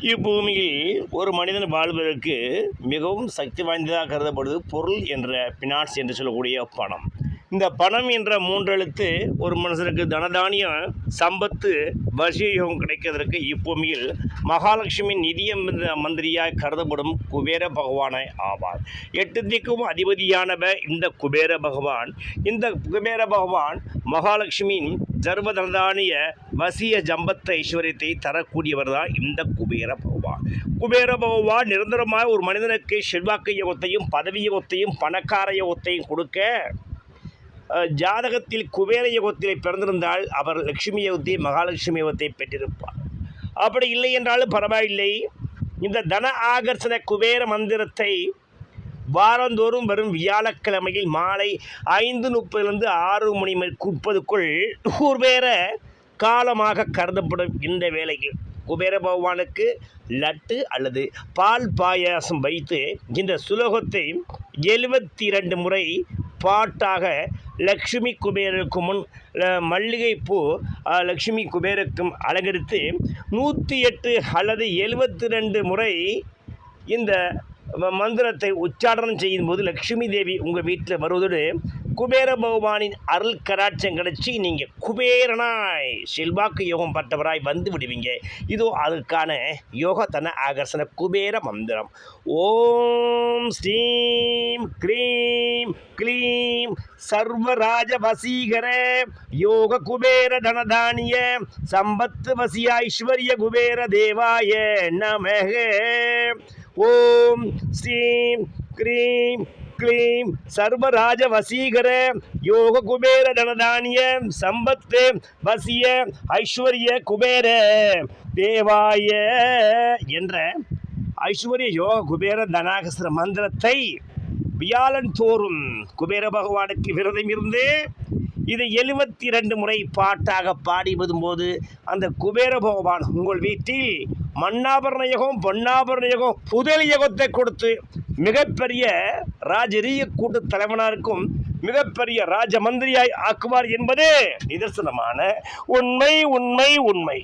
இப்பூமியில் ஒரு மனிதன் வாழ்வதற்கு மிகவும் சக்தி வாய்ந்ததாக கருதப்படுவது பொருள் என்ற பினான்ஸ் என்று சொல்லக்கூடிய பணம். இந்த பணம் என்ற மூன்றெழுத்து ஒரு மனுஷனுக்கு தனதானியம் சம்பத்து வசியோகம் கிடைக்கிறதற்கு இப்பூமியில் மகாலட்சுமி நிதிய மந்திரியாய் கருதப்படும் குபேர பகவானை ஆவார். 8 திக்கும் அதிபதியானவர் இந்த குபேர பகவான். இந்த குபேர பகவான் மகாலட்சுமியின் சர்வதனதானிய வசிய ஜம்பத்த ஐஸ்வர்யத்தை தரக்கூடியவர் தான் இந்த குபேர பகவான். குபேர பகவான் நிரந்தரமாக ஒரு மனிதனுக்கு செல்வாக்கு யோகத்தையும் பதவி யோகத்தையும் பணக்கார யோகத்தையும் கொடுக்க ஜாதகத்தில் குபேர யோகத்தில் பிறந்திருந்தால் அவர் லட்சுமி யோகத்தை மகாலட்சுமி யோகத்தை பெற்றிருப்பார். அப்படி இல்லை என்றாலும் பரவாயில்லை. இந்த தன ஆகர்ஷண குபேர மந்திரத்தை வாரந்தோறும் வரும் வியாழக்கிழமையில் மாலை 5:30 6:30 குபேர காலமாக கருதப்படும் இந்த வேளையில் குபேர பகவானுக்கு லட்டு அல்லது பால் பாயாசம் வைத்து இந்த சுலோகத்தை 72 முறை பாட்டாக லக்ஷ்மி குபேரருக்கு முன் மல்லிகைப்பூ லக்ஷ்மி குபேரக்கும் அலங்கரித்து 108 அல்லது 72 முறை இந்த மந்திரத்தை உச்சாரணம் செய்யும்போது லக்ஷ்மி தேவி உங்கள் வீட்டில் வருவதோடு குபேர பகவானின் அருள் கடாட்சம் கிடைச்சி நீங்கள் குபேரனாய் செல்வாக்கு யோகம் பட்டவராய் வந்து விடுவீங்க. இதோ அதுக்கான யோகத்தன ஆகர்ஷண குபேர மந்திரம். ஓம் ஸ்ரீம் க்ரீம் க்ளீம் சர்வராஜ வசீகர யோக குபேர தனதானிய சம்பத்து வசிய ஐஸ்வர்ய குபேர தேவாய நமக. ஓம் ஸ்ரீம் க்ரீம் க்ளீம் சர்வராஜ வசீகர யோக குபேர தனதானிய சம்பத்து வசிய ஐஸ்வர்ய குபேர தேவாய என்ற ஐஸ்வர்ய யோக குபேர தனாகஸ்திர மந்திரத்தை வியாழன் தோறும் குபேர பகவானுக்கு விரதம் இருந்து இதை 72 முறை பாட்டாக பாடி வரும்போது அந்த குபேர பகவான் உங்கள் வீட்டில் மண்ணாபரண யோகம் பொன்னாபரண யோகம் புதல் யோகத்தை கொடுத்து மிகப்பெரிய ராஜரீக கூட்டு தலைவனாருக்கும் மிகப்பெரிய ராஜ மந்திரியாய் ஆக்குவார் என்பது நிதர்சனமான உண்மை உண்மை உண்மை.